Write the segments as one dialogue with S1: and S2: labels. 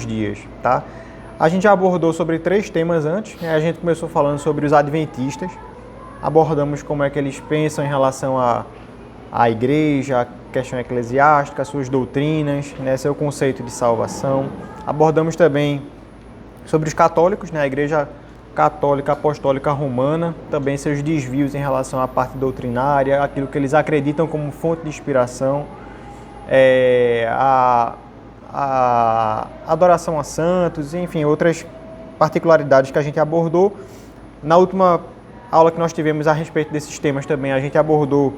S1: dias, tá? A gente já abordou sobre 3 temas antes, né? A gente começou falando sobre os adventistas, abordamos como é que eles pensam em relação à igreja, a questão eclesiástica, suas doutrinas, né? Seu conceito de salvação. Abordamos também sobre os católicos, né? A igreja católica apostólica romana, também seus desvios em relação à parte doutrinária, aquilo que eles acreditam como fonte de inspiração, a adoração a santos, enfim, outras particularidades que a gente abordou. Na última aula que nós tivemos a respeito desses temas também, a gente abordou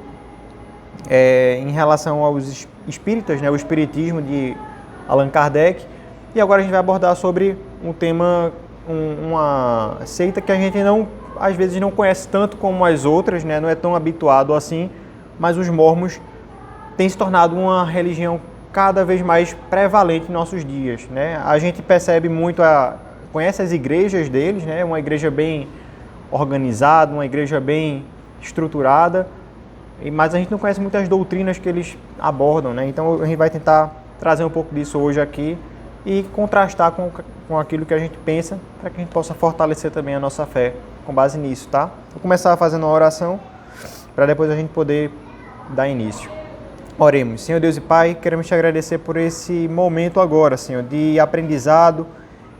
S1: em relação aos espíritas, né, o espiritismo de Allan Kardec, e agora a gente vai abordar sobre um tema, uma seita que a gente às vezes não conhece tanto como as outras, né, não é tão habituado assim, mas os mormons têm se tornado uma religião cada vez mais prevalente em nossos dias, né? A gente percebe muito, conhece as igrejas deles, né? Uma igreja bem organizada, uma igreja bem estruturada, mas a gente não conhece muitas doutrinas que eles abordam, né? Então a gente vai tentar trazer um pouco disso hoje aqui e contrastar com aquilo que a gente pensa, para que a gente possa fortalecer também a nossa fé com base nisso, tá? Vou começar fazendo uma oração, para depois a gente poder dar início. Oremos. Senhor Deus e Pai, queremos te agradecer por esse momento agora, Senhor, de aprendizado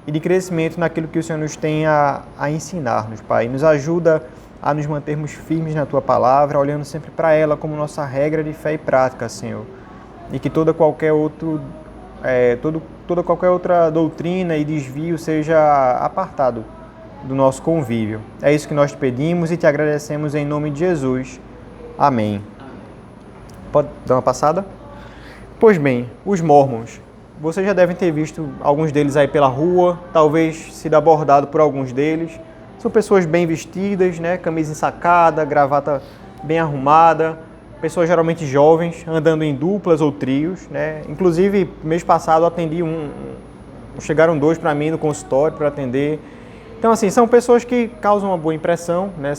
S1: e de crescimento naquilo que o Senhor nos tem a ensinar-nos, Pai. Nos ajuda a nos mantermos firmes na Tua Palavra, olhando sempre para ela como nossa regra de fé e prática, Senhor. E que toda qualquer outra doutrina e desvio seja apartado do nosso convívio. É isso que nós te pedimos e te agradecemos em nome de Jesus. Amém. Pode dar uma passada? Pois bem, os mormons. Vocês já devem ter visto alguns deles aí pela rua, talvez sido abordado por alguns deles. São pessoas bem vestidas, né? Camisa ensacada, gravata bem arrumada, pessoas geralmente jovens, andando em duplas ou trios, né? Inclusive, mês passado eu atendi chegaram 2 para mim no consultório para atender. Então, assim, são pessoas que causam uma boa impressão, né?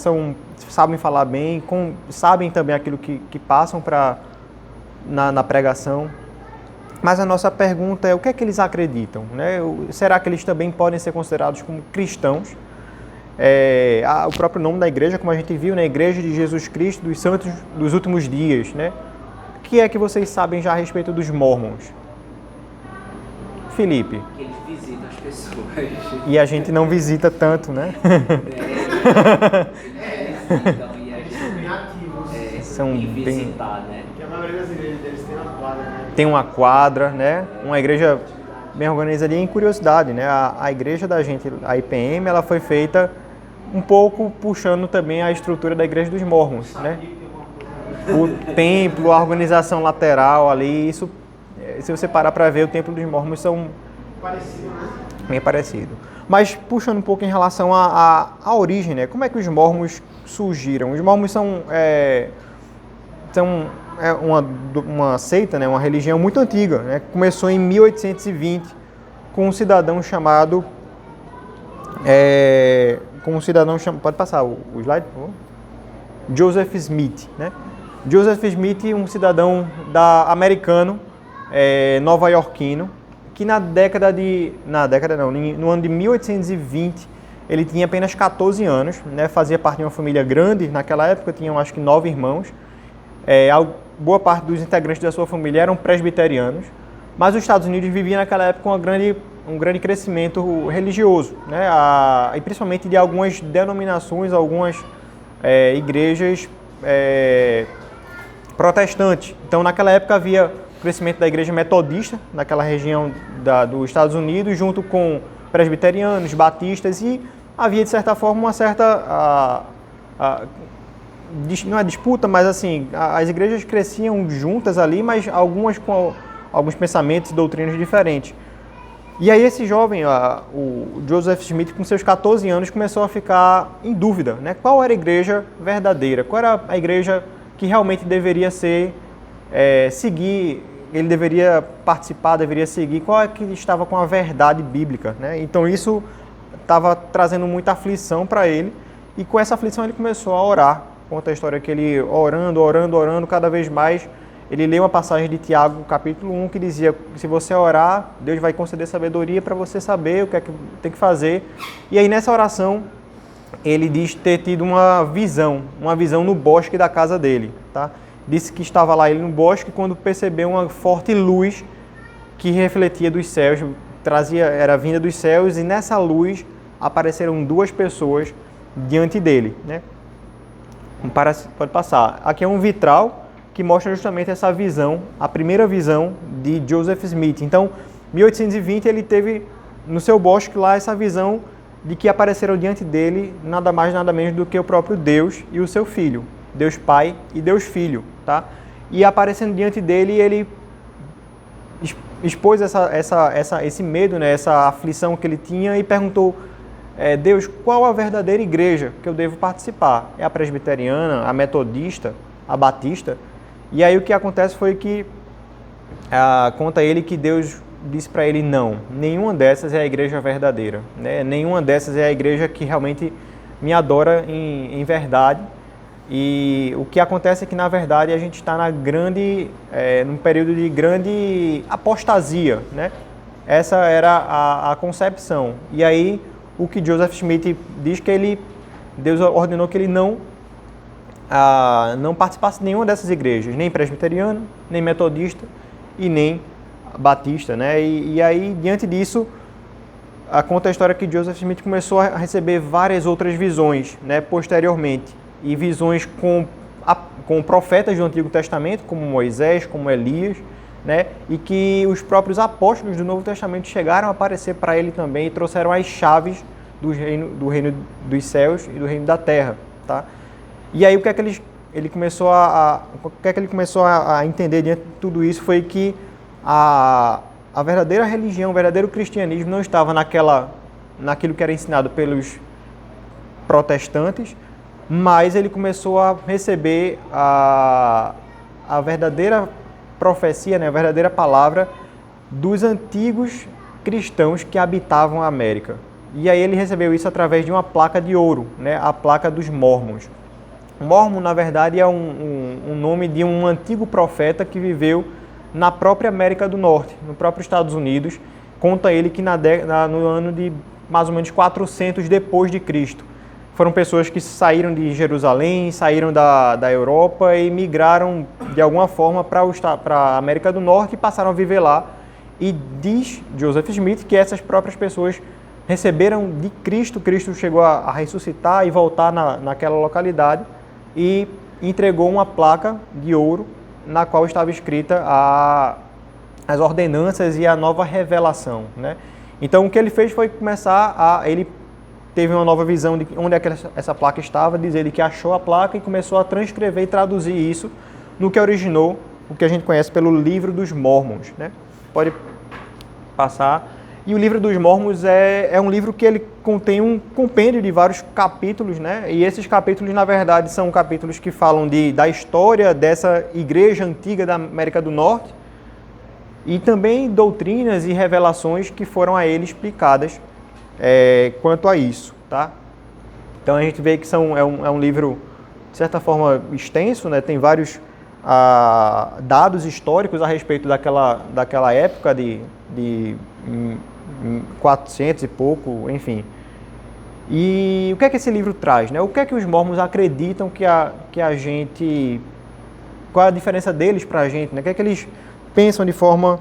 S1: Sabem falar bem, sabem também aquilo que passam na pregação. Mas a nossa pergunta é: o que é que eles acreditam, né? Será que eles também podem ser considerados como cristãos? O próprio nome da igreja, como a gente viu, né? Igreja de Jesus Cristo dos Santos dos Últimos Dias, né? O que é que vocês sabem já a respeito dos mormons? Felipe.
S2: Eles visitam as pessoas.
S1: E a gente não visita tanto, né?
S2: Então, e a gente
S1: são bem
S2: visitar, né?
S3: Porque a maioria das igrejas deles tem uma quadra, né?
S1: Tem uma quadra, né? Uma igreja bem organizadinha. Em curiosidade, né? A igreja da gente, a IPM, ela foi feita um pouco puxando também a estrutura da igreja dos mormons, né? O templo, a organização lateral ali, isso, se você parar para ver, o templo dos mormons são
S3: Parecido, né?
S1: bem parecido. Mas puxando um pouco em relação à origem, né? Como é que os mormons surgiram? Os mormons são uma seita, né? Uma religião muito antiga, né? Começou em 1820 com um cidadão chamado... pode passar o slide, por favor? Joseph Smith, né? Joseph Smith, um cidadão americano, nova-iorquino, que no ano de 1820, ele tinha apenas 14 anos, né? Fazia parte de uma família grande, naquela época tinham acho que 9 irmãos, boa parte dos integrantes da sua família eram presbiterianos, mas os Estados Unidos viviam naquela época um grande crescimento religioso, né? E principalmente de algumas denominações, algumas igrejas protestantes. Então naquela época havia crescimento da igreja metodista naquela região dos Estados Unidos, junto com presbiterianos, batistas, e havia de certa forma uma certa, não é disputa, mas assim, as igrejas cresciam juntas ali, mas algumas com alguns pensamentos e doutrinas diferentes. E aí esse jovem, o Joseph Smith, com seus 14 anos, começou a ficar em dúvida, né? Qual era a igreja verdadeira? Qual era a igreja que realmente deveria seguir, ele deveria participar, deveria seguir, qual é que estava com a verdade bíblica, né? Então isso estava trazendo muita aflição para ele, e com essa aflição ele começou a orar. Conta a história que ele orando, cada vez mais, ele lê uma passagem de Tiago, capítulo 1, que dizia que se você orar, Deus vai conceder sabedoria para você saber o que é que tem que fazer. E aí nessa oração, ele diz ter tido uma visão no bosque da casa dele, tá? Disse que estava lá ele no bosque quando percebeu uma forte luz que refletia dos céus, era vinda dos céus, e nessa luz apareceram duas pessoas diante dele, né? Pode passar. Aqui é um vitral que mostra justamente essa visão, a primeira visão de Joseph Smith. Então, em 1820 ele teve no seu bosque lá essa visão de que apareceram diante dele nada mais nada menos do que o próprio Deus e o seu Filho, Deus Pai e Deus Filho, tá? E aparecendo diante dele, ele expôs esse medo, né, essa aflição que ele tinha e perguntou: Deus, qual a verdadeira igreja que eu devo participar? É a presbiteriana, a metodista, a batista? E aí o que acontece foi que conta ele que Deus disse para ele: não, nenhuma dessas é a igreja verdadeira, né? Nenhuma dessas é a igreja que realmente me adora em verdade. E o que acontece é que, na verdade, a gente está num período de grande apostasia, né? Essa era a concepção. E aí, o que Joseph Smith diz que Deus ordenou que ele não participasse de nenhuma dessas igrejas, nem presbiteriana, nem metodista e nem batista, né? E aí, diante disso, conta a história que Joseph Smith começou a receber várias outras visões, né, posteriormente. E visões com profetas do Antigo Testamento, como Moisés, como Elias, né? E que os próprios apóstolos do Novo Testamento chegaram a aparecer para ele também e trouxeram as chaves do reino dos céus e do reino da terra, tá? E aí o que é que ele começou a entender diante de tudo isso foi que a verdadeira religião, o verdadeiro cristianismo não estava naquilo que era ensinado pelos protestantes, mas ele começou a receber a verdadeira profecia, né, a verdadeira palavra dos antigos cristãos que habitavam a América. E aí ele recebeu isso através de uma placa de ouro, né, a placa dos Mórmons. Mórmon, na verdade, é um nome de um antigo profeta que viveu na própria América do Norte, no próprio Estados Unidos. Conta ele que no ano de mais ou menos 400 depois de Cristo. Foram pessoas que saíram de Jerusalém, saíram da Europa e migraram de alguma forma para a América do Norte e passaram a viver lá. E diz Joseph Smith que essas próprias pessoas receberam de Cristo, Cristo chegou a ressuscitar e voltar naquela localidade e entregou uma placa de ouro na qual estava escrita as ordenanças e a nova revelação, né? Então o que ele fez foi ele teve uma nova visão de onde essa placa estava, diz ele que achou a placa e começou a transcrever e traduzir isso no que originou o que a gente conhece pelo Livro dos Mórmons, né? Pode passar. E o Livro dos Mórmons é um livro que ele contém um compêndio de vários capítulos, né? E esses capítulos, na verdade, são capítulos que falam da história dessa igreja antiga da América do Norte e também doutrinas e revelações que foram a ele explicadas quanto a isso, tá? Então a gente vê que é um livro, de certa forma, extenso, né? Tem vários dados históricos a respeito daquela época de 400 e pouco, enfim. E o que é que esse livro traz, né? O que é que os mormons acreditam que a gente... Qual é a diferença deles para a gente, né? O que é que eles pensam de forma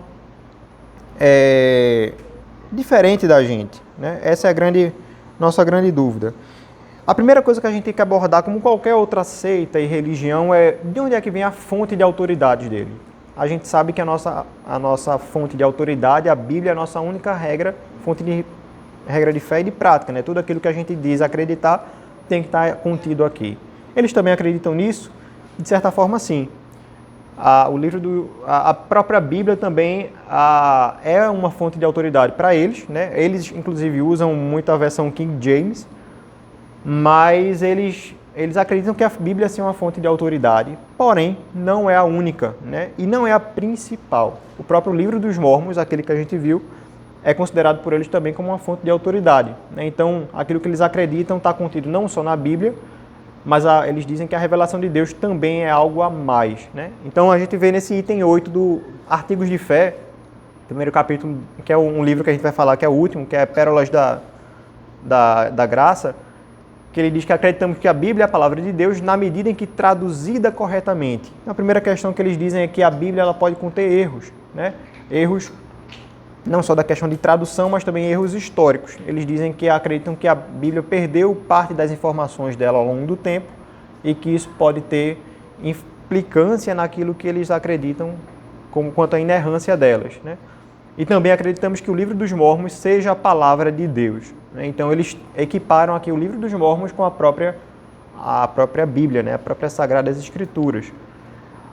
S1: diferente da gente, né? Essa é nossa grande dúvida. A primeira coisa que a gente tem que abordar, como qualquer outra seita e religião, é de onde é que vem a fonte de autoridade dele. A gente sabe que a nossa fonte de autoridade, a Bíblia, é a nossa única regra de fé e de prática, né? Tudo aquilo que a gente diz acreditar tem que estar contido aqui. Eles também acreditam nisso? De certa forma, sim. A própria Bíblia também é uma fonte de autoridade para eles, né? Eles, inclusive, usam muito a versão King James, mas eles acreditam que a Bíblia é uma fonte de autoridade, porém, não é a única, né? E não é a principal. O próprio Livro dos Mórmons, aquele que a gente viu, é considerado por eles também como uma fonte de autoridade, né? Então, aquilo que eles acreditam está contido não só na Bíblia, mas eles dizem que a revelação de Deus também é algo a mais, né? Então a gente vê nesse item 8 do Artigos de Fé, primeiro capítulo, que é um livro que a gente vai falar, que é o último, que é Pérolas da Graça, que ele diz que acreditamos que a Bíblia é a palavra de Deus na medida em que traduzida corretamente. A primeira questão que eles dizem é que a Bíblia ela pode conter erros, né? Erros não só da questão de tradução, mas também erros históricos. Eles dizem que acreditam que a Bíblia perdeu parte das informações dela ao longo do tempo e que isso pode ter implicância naquilo que eles acreditam quanto à inerrância delas, né? E também acreditamos que o Livro dos Mormons seja a palavra de Deus, né? Então eles equiparam aqui o Livro dos Mormons com a própria Bíblia, né? A própria Sagradas Escrituras.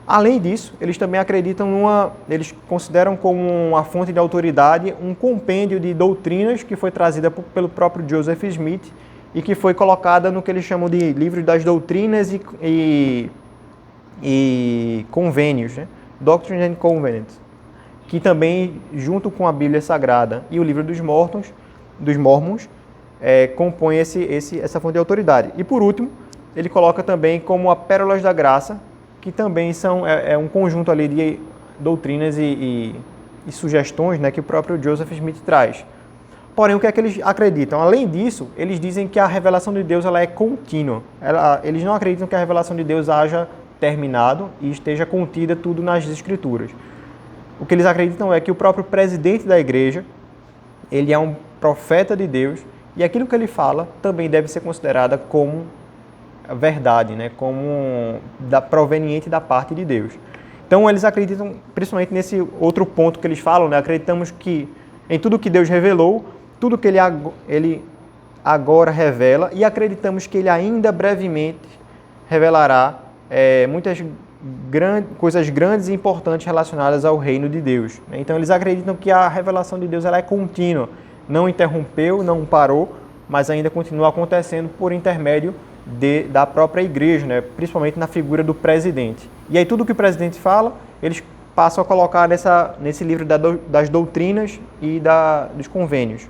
S1: Além disso, eles também acreditam eles consideram como uma fonte de autoridade um compêndio de doutrinas que foi trazida pelo próprio Joseph Smith e que foi colocada no que eles chamam de Livro das Doutrinas e Convênios, né? Doctrine and Covenants, que também, junto com a Bíblia Sagrada e o Livro dos Mormons, compõe essa fonte de autoridade. E por último, ele coloca também como a Pérolas da Graça, que também é um conjunto ali de doutrinas e sugestões, né, que o próprio Joseph Smith traz. Porém, o que é que eles acreditam? Além disso, eles dizem que a revelação de Deus ela é contínua. Eles não acreditam que a revelação de Deus haja terminado e esteja contida tudo nas Escrituras. O que eles acreditam é que o próprio presidente da igreja, ele é um profeta de Deus e aquilo que ele fala também deve ser considerada como verdade, né? Como proveniente da parte de Deus. Então eles acreditam, principalmente nesse outro ponto que eles falam, né? Acreditamos que em tudo que Deus revelou, tudo que ele agora revela e acreditamos que ele ainda brevemente revelará muitas coisas grandes e importantes relacionadas ao reino de Deus. Então eles acreditam que a revelação de Deus ela é contínua, não interrompeu, não parou, mas ainda continua acontecendo por intermédio da própria igreja, né? Principalmente na figura do presidente. E aí tudo que o presidente fala, eles passam a colocar nesse livro das doutrinas e dos convênios.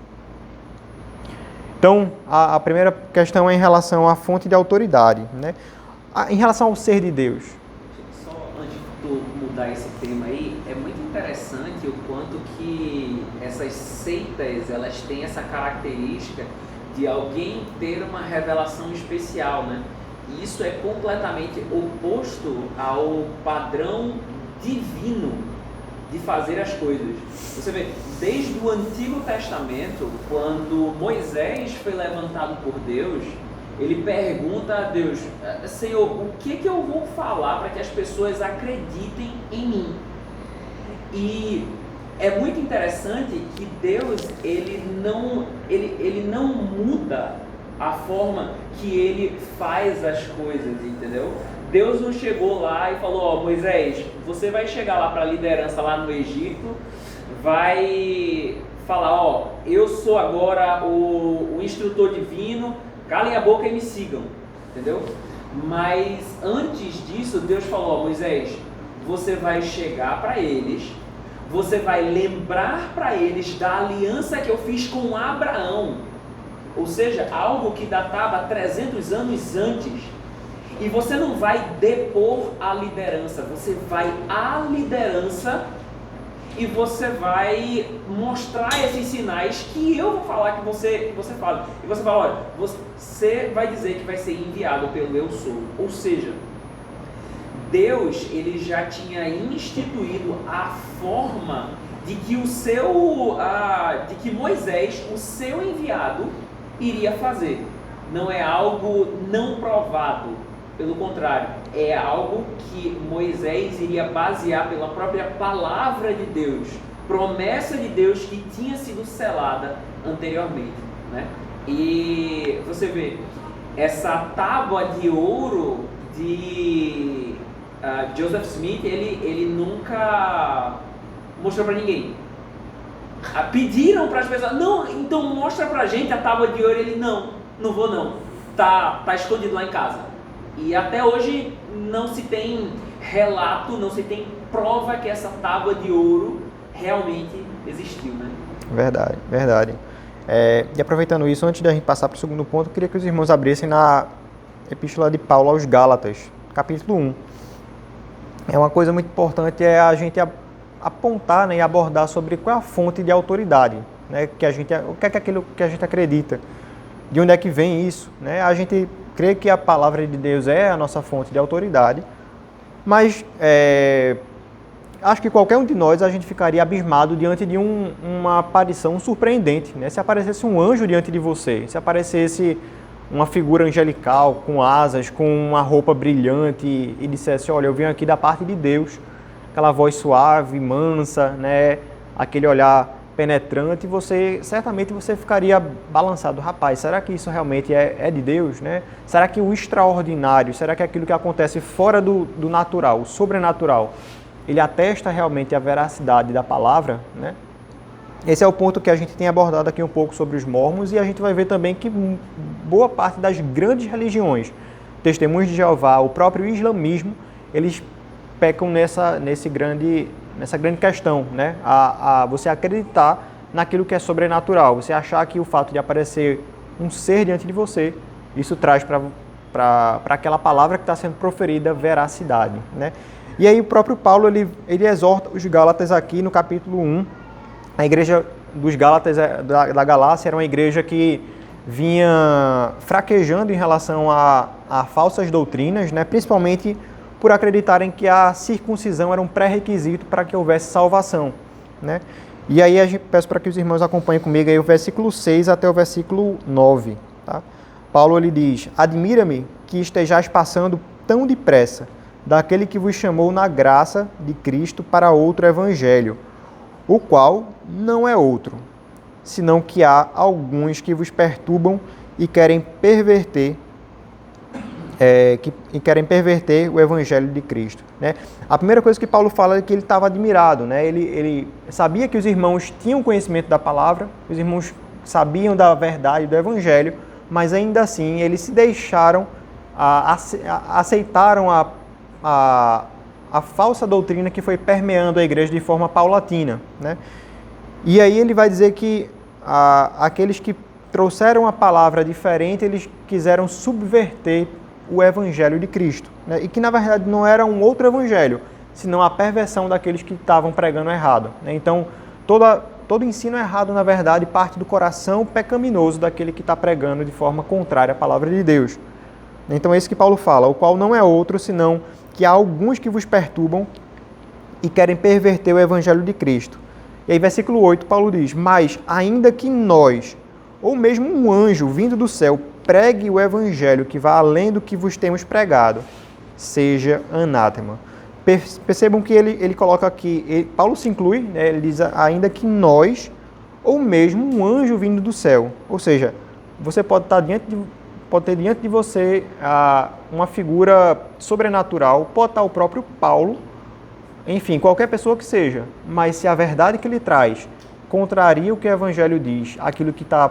S1: Então, a primeira questão é em relação à fonte de autoridade, né? Em relação ao ser de Deus.
S2: Só antes de tu mudar esse tema aí, é muito interessante o quanto que essas seitas, elas têm essa característica de alguém ter uma revelação especial, né? E isso é completamente oposto ao padrão divino de fazer as coisas. Você vê, desde o Antigo Testamento, quando Moisés foi levantado por Deus, ele pergunta a Deus: Senhor, o que eu vou falar para que as pessoas acreditem em mim? E é muito interessante que Deus ele não muda a forma que ele faz as coisas, entendeu? Deus não chegou lá e falou: ó, Moisés, você vai chegar lá para a liderança lá no Egito, vai falar: ó, eu sou agora o instrutor divino, calem a boca e me sigam, entendeu? Mas antes disso, Deus falou: ó, Moisés, você vai chegar para eles, você vai lembrar para eles da aliança que eu fiz com Abraão, ou seja, algo que datava 300 anos antes. E você não vai depor a liderança, você vai à liderança e você vai mostrar esses sinais que eu vou falar que você fala. E você fala: olha, você vai dizer que vai ser enviado pelo eu sou. Ou seja, Deus ele já tinha instituído a forma de que de que Moisés, o seu enviado, iria fazer. Não é algo não provado. Pelo contrário, é algo que Moisés iria basear pela própria palavra de Deus, promessa de Deus que tinha sido selada anteriormente, né? E você vê, essa tábua de ouro de Joseph Smith, ele nunca mostrou para ninguém. Pediram para as pessoas: não, então mostra pra gente a tábua de ouro. Ele: não vou não, tá escondido lá em casa. E até hoje não se tem relato, não se tem prova que essa tábua de ouro realmente existiu, né?
S1: Verdade, verdade. E aproveitando isso, antes da gente passar para o segundo ponto, eu queria que os irmãos abrissem Epístola de Paulo aos Gálatas, capítulo 1. É uma coisa muito importante a gente apontar, né, e abordar sobre qual é a fonte de autoridade, né, o que é aquilo que a gente acredita, de onde é que vem isso, né? A gente crê que a palavra de Deus é a nossa fonte de autoridade, mas acho que qualquer um de nós a gente ficaria abismado diante de uma aparição surpreendente, né? Se aparecesse um anjo diante de você, se aparecesse uma figura angelical com asas, com uma roupa brilhante e dissesse: olha, eu venho aqui da parte de Deus, aquela voz suave, mansa, né? Aquele olhar penetrante, certamente você ficaria balançado. Rapaz, será que isso realmente é de Deus, né? Será que o extraordinário, será que aquilo que acontece fora do natural, o sobrenatural, ele atesta realmente a veracidade da palavra, né? Esse é o ponto que a gente tem abordado aqui um pouco sobre os mormons, e a gente vai ver também que boa parte das grandes religiões, Testemunhos de Jeová, o próprio islamismo, eles pecam nessa grande questão, né? A você acreditar naquilo que é sobrenatural, você achar que o fato de aparecer um ser diante de você, isso traz para aquela palavra que está sendo proferida veracidade, né? E aí o próprio Paulo, ele exorta os Gálatas aqui no capítulo 1, a igreja dos Gálatas da Galácia era uma igreja que vinha fraquejando em relação a falsas doutrinas, né? Principalmente por acreditarem que a circuncisão era um pré-requisito para que houvesse salvação, né? E aí peço para que os irmãos acompanhem comigo aí o versículo 6 até o versículo 9. Tá? Paulo ele diz: admira-me que estejais passando tão depressa daquele que vos chamou na graça de Cristo para outro evangelho, o qual não é outro, senão que há alguns que vos perturbam e querem perverter o evangelho de Cristo, né? A primeira coisa que Paulo fala é que ele estava admirado, né? Ele sabia que os irmãos tinham conhecimento da palavra, os irmãos sabiam da verdade do evangelho, mas ainda assim eles se deixaram, aceitaram a falsa doutrina que foi permeando a igreja de forma paulatina, né? E aí ele vai dizer que aqueles que trouxeram a palavra diferente, eles quiseram subverter o evangelho de Cristo, né? E que na verdade não era um outro evangelho, senão a perversão daqueles que estavam pregando errado, né? Então todo ensino errado, na verdade, parte do coração pecaminoso daquele que está pregando de forma contrária à palavra de Deus. Então é isso que Paulo fala, o qual não é outro senão que há alguns que vos perturbam e querem perverter o evangelho de Cristo. E aí, versículo 8, Paulo diz: mas ainda que nós, ou mesmo um anjo vindo do céu, pregue o evangelho que vá além do que vos temos pregado, seja anátema. Percebam que ele coloca aqui, Paulo se inclui, né, ele diz ainda que nós, ou mesmo um anjo vindo do céu. Ou seja, você pode ter diante de você uma figura sobrenatural, pode estar o próprio Paulo, enfim, qualquer pessoa que seja, mas se a verdade que ele traz contraria o que o Evangelho diz, aquilo que está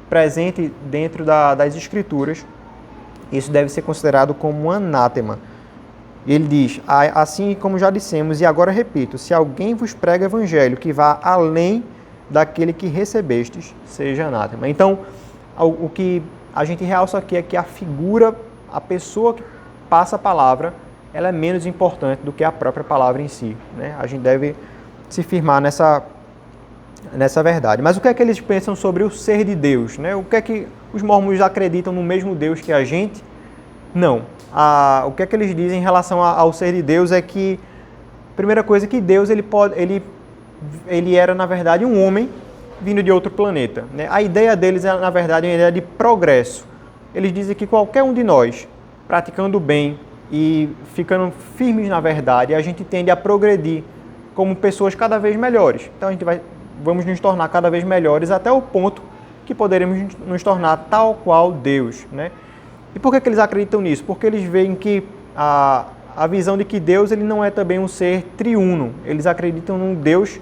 S1: presente dentro das Escrituras, isso deve ser considerado como um anátema. Ele diz, assim como já dissemos, e agora repito, se alguém vos prega Evangelho que vá além daquele que recebestes, seja anátema. Então, o que a gente realça aqui é que a pessoa que passa a palavra, ela é menos importante do que a própria palavra em si, né? A gente deve se firmar nessa verdade. Mas o que é que eles pensam sobre o ser de Deus, né? O que é que os mormons acreditam no mesmo Deus que a gente? Não. O que é que eles dizem em relação ao ser de Deus é que, primeira coisa, que Deus ele era, na verdade, um homem vindo de outro planeta, né? A ideia deles é, na verdade, uma ideia de progresso. Eles dizem que qualquer um de nós, praticando o bem e ficando firmes na verdade, a gente tende a progredir como pessoas cada vez melhores. Então vamos nos tornar cada vez melhores até o ponto que poderemos nos tornar tal qual Deus, né? E por que eles acreditam nisso? Porque eles veem que a visão de que Deus ele não é também um ser triuno. Eles acreditam num Deus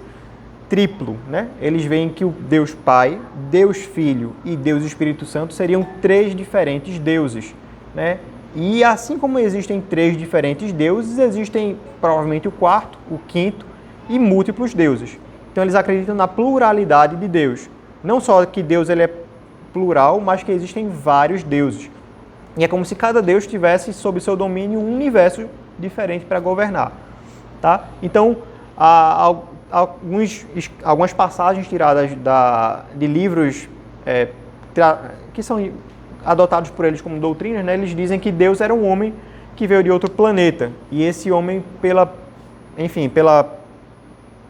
S1: triplo, né? Eles veem que o Deus Pai, Deus Filho e Deus Espírito Santo seriam três diferentes deuses, né? E assim como existem três diferentes deuses, existem provavelmente o quarto, o quinto e múltiplos deuses. Então eles acreditam na pluralidade de Deus. Não só que Deus ele é plural, mas que existem vários deuses. E é como se cada Deus tivesse sob seu domínio um universo diferente para governar. Tá? Então, algumas passagens tiradas de livros que são adotados por eles como doutrinas, né, eles dizem que Deus era um homem que veio de outro planeta. E esse homem, pela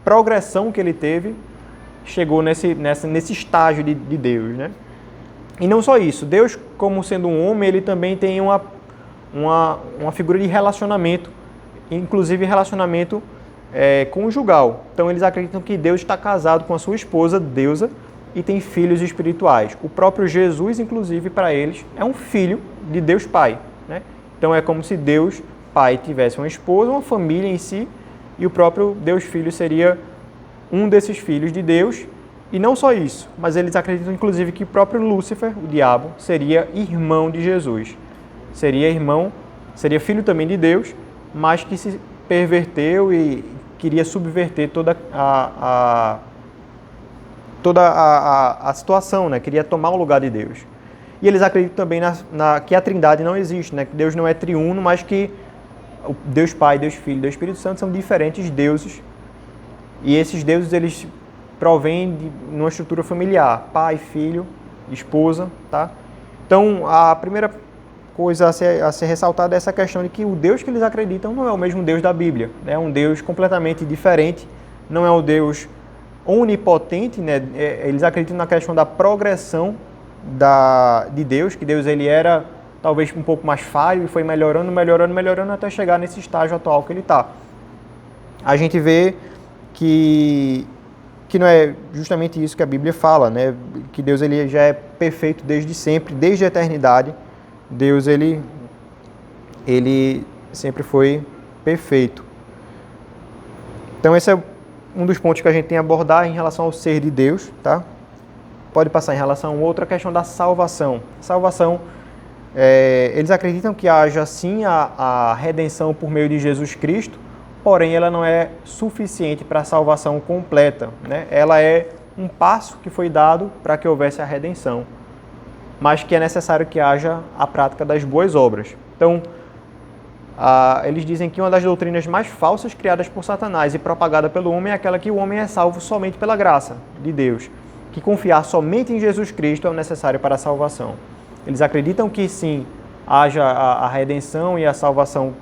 S1: progressão que ele teve, chegou nesse estágio de Deus. Né? E não só isso, Deus, como sendo um homem, ele também tem uma figura de relacionamento, inclusive relacionamento conjugal. Então eles acreditam que Deus está casado com a sua esposa, deusa, e tem filhos espirituais. O próprio Jesus, inclusive, para eles, é um filho de Deus Pai. Né? Então é como se Deus Pai tivesse uma esposa, uma família em si, e o próprio Deus Filho seria um desses filhos de Deus. E não só isso, mas eles acreditam, inclusive, que o próprio Lúcifer, o diabo, seria irmão de Jesus. Seria filho também de Deus, mas que se perverteu e queria subverter toda a situação, né? Queria tomar o lugar de Deus. E eles acreditam também que a Trindade não existe, né? Que Deus não é triuno, mas que o Deus Pai, Deus Filho e Deus Espírito Santo são diferentes deuses. E esses deuses, eles provêm de uma estrutura familiar, pai, filho, esposa, tá? Então, a primeira coisa a ser ressaltada é essa questão de que o Deus que eles acreditam não é o mesmo Deus da Bíblia, né? É um Deus completamente diferente, não é o Deus onipotente, né? Eles acreditam na questão da progressão de Deus, que Deus ele era talvez um pouco mais falho e foi melhorando até chegar nesse estágio atual que ele está. A gente vê que não é justamente isso que a Bíblia fala, né? Que Deus ele já é perfeito desde sempre, desde a eternidade. Deus ele sempre foi perfeito. Então esse é um dos pontos que a gente tem a abordar em relação ao ser de Deus, tá? Pode passar em relação a outra questão da salvação. Salvação, eles acreditam que haja sim a redenção por meio de Jesus Cristo, porém ela não é suficiente para a salvação completa, né? Ela é um passo que foi dado para que houvesse a redenção, mas que é necessário que haja a prática das boas obras. Então, eles dizem que uma das doutrinas mais falsas criadas por Satanás e propagada pelo homem é aquela que o homem é salvo somente pela graça de Deus, que confiar somente em Jesus Cristo é o necessário para a salvação. Eles acreditam que sim, haja a redenção e a salvação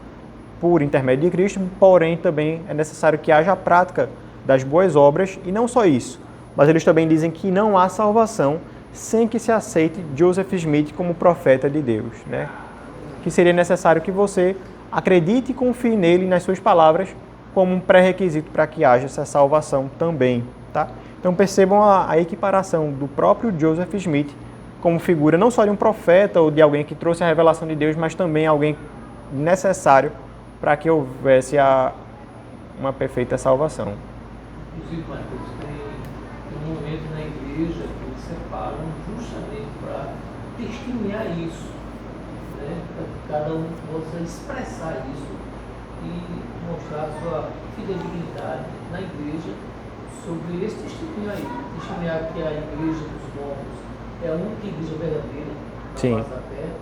S1: por intermédio de Cristo, porém também é necessário que haja a prática das boas obras, e não só isso, mas eles também dizem que não há salvação sem que se aceite Joseph Smith como profeta de Deus, né? Que seria necessário que você acredite e confie nele e nas suas palavras como um pré-requisito para que haja essa salvação também, tá? Então percebam a equiparação do próprio Joseph Smith como figura não só de um profeta ou de alguém que trouxe a revelação de Deus, mas também alguém necessário para que houvesse uma perfeita salvação.
S4: Inclusive, Marcos, tem um momento na igreja que eles separam justamente para testemunhar isso, né? Para que cada um possa expressar isso e mostrar a sua fidelidade na igreja sobre esse testemunho aí. Testemunhar que a igreja dos mortos é a única igreja verdadeira na face da terra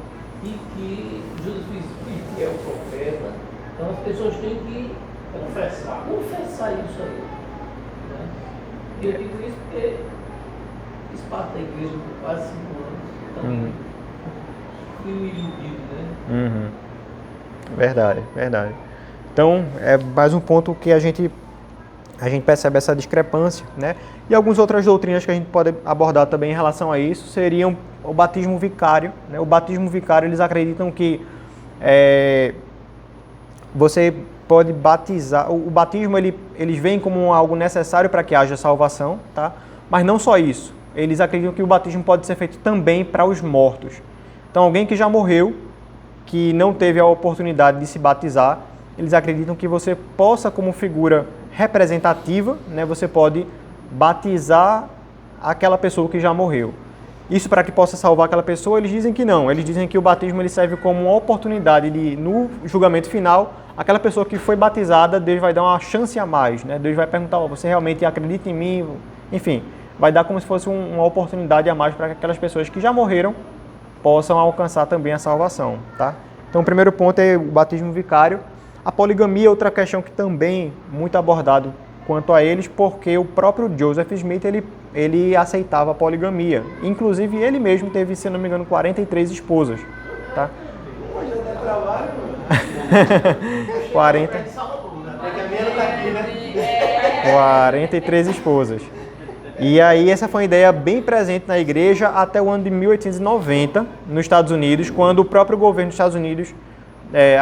S4: e que Jesus Cristo é o profeta. Então as pessoas têm que confessar isso aí. Né? E eu digo isso porque fiz parte da igreja por quase 5 anos. Então, fui iludido, né?
S1: Verdade. Então, é mais um ponto que a gente percebe essa discrepância, né? E algumas outras doutrinas que a gente pode abordar também em relação a isso seriam o batismo vicário, né? O batismo vicário, eles acreditam que você pode batizar, o batismo eles veem como algo necessário para que haja salvação, tá? Mas não só isso, eles acreditam que o batismo pode ser feito também para os mortos. Então alguém que já morreu, que não teve a oportunidade de se batizar, eles acreditam que você possa, como figura representativa, né, você pode batizar aquela pessoa que já morreu. Isso para que possa salvar aquela pessoa, eles dizem que não. Eles dizem que o batismo ele serve como uma oportunidade de, no julgamento final, aquela pessoa que foi batizada, Deus vai dar uma chance a mais, né? Deus vai perguntar, você realmente acredita em mim? Enfim, vai dar como se fosse uma oportunidade a mais para aquelas pessoas que já morreram possam alcançar também a salvação, tá? Então, o primeiro ponto é o batismo vicário. A poligamia é outra questão que também muito abordado quanto a eles, porque o próprio Joseph Smith, ele aceitava a poligamia. Inclusive, ele mesmo teve, se não me engano, 43 esposas, tá?
S3: Hoje dá trabalho, mano.
S1: 40.
S3: É que a minha tá aqui, né?
S1: 43 esposas. E aí essa foi uma ideia bem presente na igreja até o ano de 1890, nos Estados Unidos, quando o próprio governo dos Estados Unidos,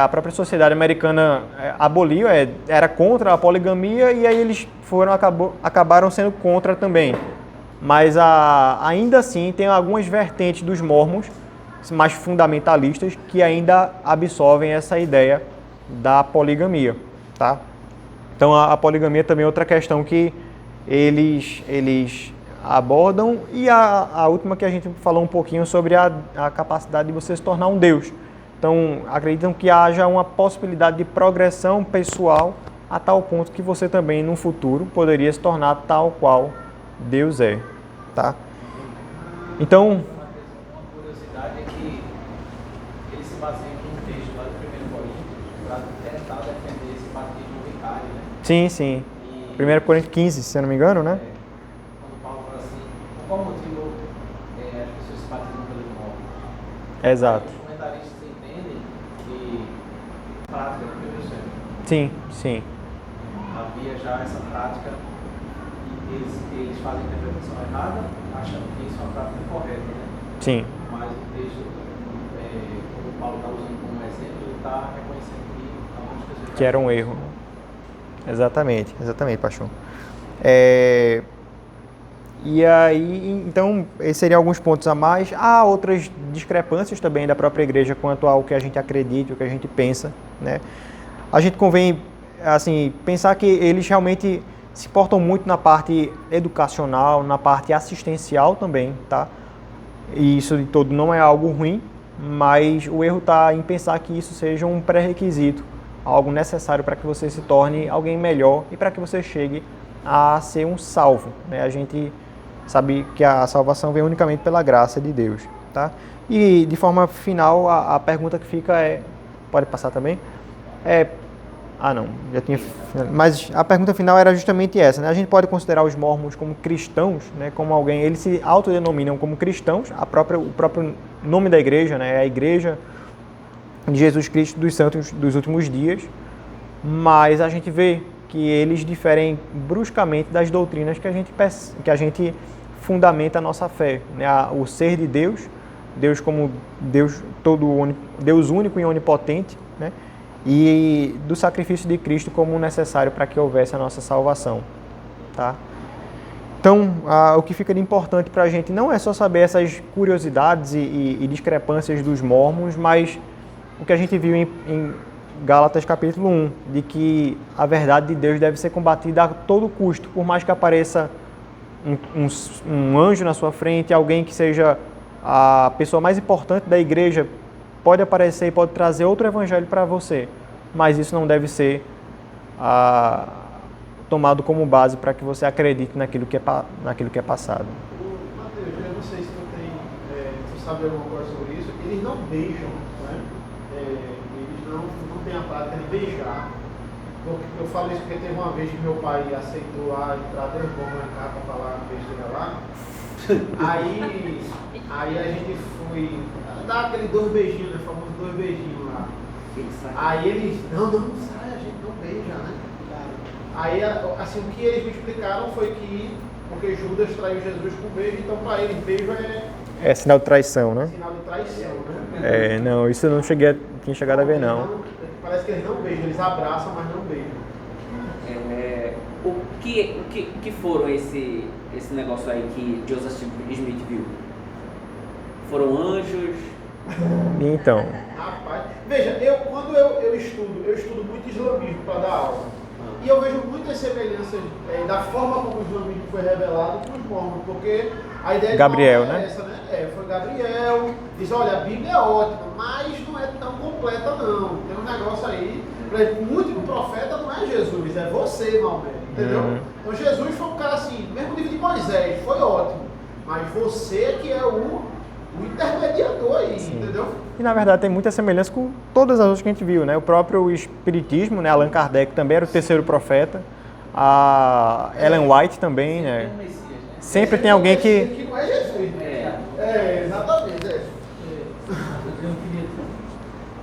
S1: a própria sociedade americana aboliu, era contra a poligamia, e aí eles acabaram sendo contra também. Mas ainda assim tem algumas vertentes dos mormons, mais fundamentalistas, que ainda absorvem essa ideia da poligamia, tá? Então a poligamia também é outra questão que eles abordam. E a última que a gente falou um pouquinho sobre a capacidade de você se tornar um Deus. Então acreditam que haja uma possibilidade de progressão pessoal a tal ponto que você também no futuro poderia se tornar tal qual Deus é, tá? Então,
S4: Uma curiosidade é que eles se baseiam em um texto lá do 1 Coríntios para tentar defender esse batismo vicário, né?
S1: sim.
S4: E
S1: 1 Coríntios 15, se eu não me engano, né?
S4: quando Paulo fala assim, por qual motivo as pessoas se batizam pelos mortos?
S1: Exato.
S4: Os comentaristas entendem que prática do primeiro século.
S1: Sim.
S4: Havia já essa prática e eles fazem a interpretação errada, achando que isso é uma prática correta, né?
S1: Sim.
S4: Mas o texto, como o Paulo está usando como exemplo, ele está reconhecendo que algumas pessoas...
S1: Que era um erro. Exatamente, Paixão. E aí, então, esses seriam alguns pontos a mais. Há outras discrepâncias também da própria igreja quanto ao que a gente acredita, o que a gente pensa, né? A gente convém, assim, pensar que eles realmente se portam muito na parte educacional, na parte assistencial também, tá? E isso de todo não é algo ruim, mas o erro está em pensar que isso seja um pré-requisito, algo necessário para que você se torne alguém melhor e para que você chegue a ser um salvo, né? A gente sabe que a salvação vem unicamente pela graça de Deus, tá? E de forma final, a pergunta que fica é, pode passar também? Já tinha, mas a pergunta final era justamente essa, né? A gente pode considerar os mormons como cristãos, né? Como alguém, eles se autodenominam como cristãos, o próprio nome da igreja, né? É a igreja de Jesus Cristo dos Santos dos últimos dias, mas a gente vê que eles diferem bruscamente das doutrinas que a gente fundamenta a nossa fé, né? O ser de Deus, Deus como Deus Deus único e onipotente, né? E do sacrifício de Cristo como necessário para que houvesse a nossa salvação, tá? Então, o que fica de importante para a gente não é só saber essas curiosidades e discrepâncias dos mormons, mas o que a gente viu em Gálatas capítulo 1, de que a verdade de Deus deve ser combatida a todo custo, por mais que apareça um anjo na sua frente, alguém que seja a pessoa mais importante da igreja, pode aparecer e pode trazer outro evangelho para você, mas isso não deve ser tomado como base para que você acredite naquilo que é passado.
S3: Mateus, eu não sei se tu sabe alguma coisa sobre isso. Eles não beijam, né? Eles não têm a prática de beijar. Eu falo isso porque teve uma vez que meu pai aceitou lá entrar 10 bombas na casa para falar besteira lá. Aí a gente foi dar aquele 2 beijinhos, né? Famoso 2 beijinhos lá. Aí eles, não sai, a gente não beija, né? Aí, assim, o que eles me explicaram foi que, porque Judas traiu Jesus com beijo, então para eles beijo
S1: é sinal de traição, né?
S3: Sinal de traição, né?
S1: Não, isso eu não tinha chegado a ver, não.
S3: Parece que eles não beijam, eles abraçam, mas não beijam.
S2: O que foram esse negócio aí que Joseph Smith viu? Foram anjos?
S1: Então.
S3: Rapaz, veja, quando eu estudo muito islamismo para dar aula. E eu vejo muitas semelhanças da forma como o islamismo foi revelado com os mormons, porque a ideia
S1: Gabriel,
S3: de
S1: né?
S3: Essa, né? Foi Gabriel, diz, olha, a Bíblia é ótima, mas não é tão completa não. Tem um negócio aí, por exemplo, o último profeta não é Jesus, é você, Maomé, entendeu? Então Jesus foi um cara assim, mesmo nível de Moisés, foi ótimo, mas você que é o o intermediador aí, entendeu?
S1: E na verdade tem muita semelhança com todas as outras que a gente viu, né? O próprio Espiritismo, né? Allan Kardec também era o terceiro profeta. A Ellen White também, né? Sempre tem alguém que...
S3: Que não é Jesus, né? Exatamente.
S4: Eu queria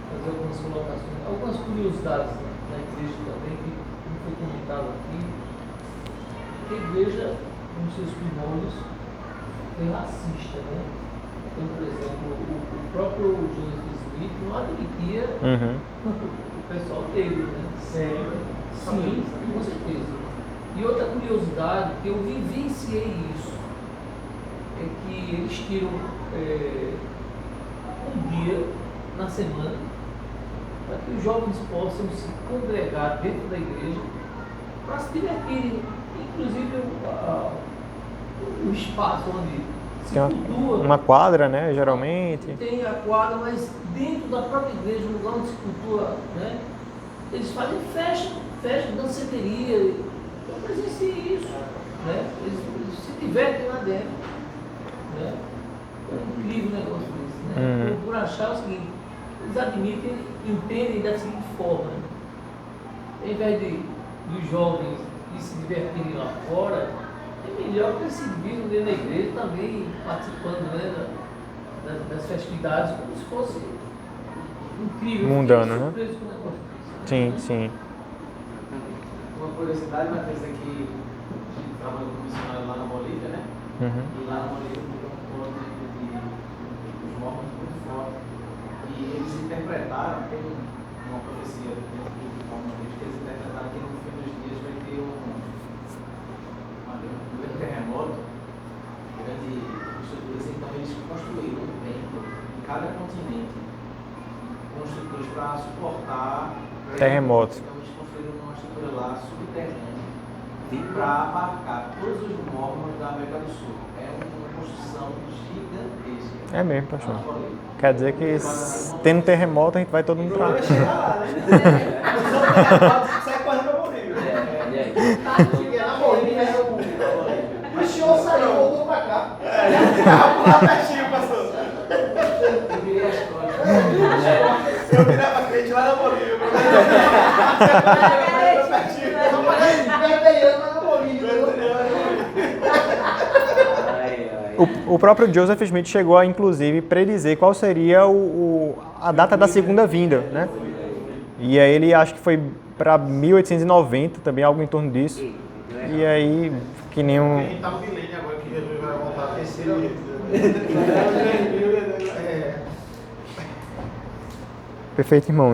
S4: fazer algumas colocações, algumas curiosidades na igreja também, que não foi comentado aqui. A igreja, nos seus primórdios, foi racista, né? Então, por exemplo, o próprio Joseph Smith não admitia o pessoal dele, né? Sim, com certeza. E outra curiosidade, que eu vivenciei isso, é que eles tiram um dia na semana para que os jovens possam se congregar dentro da igreja para se divertirem, inclusive o espaço onde se
S1: Tem
S4: cultua.
S1: uma quadra, né? Geralmente.
S4: Tem a quadra, mas dentro da própria igreja, no lugar onde se cultua, né? Eles fazem festa, danceteria. Eu presenciei isso, né? Eles se divertem lá dentro, né? É um incrível negócio desse, né? Por achar o seguinte, eles admitem, entendem da seguinte forma, né? Em vez dos jovens ir se divertirem lá fora, é melhor que eles se divirtam dentro da igreja também, participando, né, das festividades, como se fosse incrível.
S1: Mundano, né?
S4: Surpreso com o negócio desse.
S1: Sim, sim.
S5: Uma curiosidade, Matheus, é que a gente trabalhou como missionário lá na Bolívia, né? E lá na Bolívia teve um ponto dos mormons muito forte. E eles interpretaram, tem uma profecia dentro do mormon que eles interpretaram que no fim dos dias vai ter um grande terremoto, grande estruturas. Então eles construíram um templo em cada continente, com estruturas para suportar
S1: Terremotos.
S5: Então eles construíram uma estrutura lá subterrânea para abarcar todos os mormons da América do Sul. É uma construção gigantesca.
S1: É mesmo, pastor. Quer dizer que tendo terremoto a gente vai todo mundo pra lá.
S3: Sai correndo pra Bolívia.
S2: E aí?
S3: Porque na Bolívia é o... O senhor saiu, voltou pra cá. Lá pertinho, pastor.
S5: Eu virei as costas.
S3: Eu virava crente lá na Bolívia.
S1: O próprio Joseph Smith chegou a, inclusive, predizer qual seria a data da segunda vinda, né? E aí ele acho que foi para 1890 também, algo em torno disso. E aí, que nem um...
S3: A gente tá no milênio agora que Jesus vai voltar a terceira vez.
S1: Perfeito, irmão.